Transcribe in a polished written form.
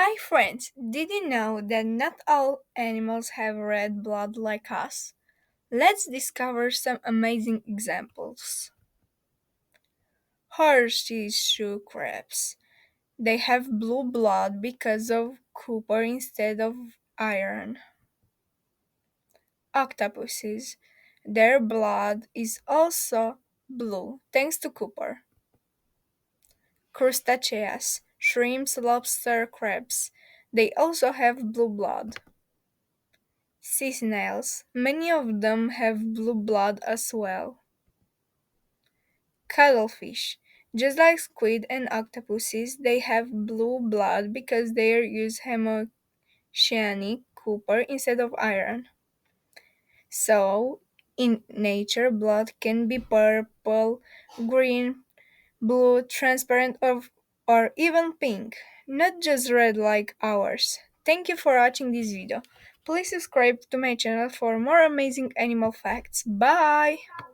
Hi friends, did you know that not all animals have red blood like us? Let's discover some amazing examples. Horseshoe crabs. They have blue blood because of copper instead of iron. Octopuses. Their blood is also blue thanks to copper. Crustaceans. Shrimps, lobster, crabs. They also have blue blood. Sea snails. Many of them have blue blood as well. Cuttlefish. Just like squid and octopuses, they have blue blood because they use hemocyanuric copper instead of iron. So, in nature, blood can be purple, green, blue, transparent, or even pink, not just red like ours. Thank you for watching this video. Please subscribe to my channel for more amazing animal facts. Bye!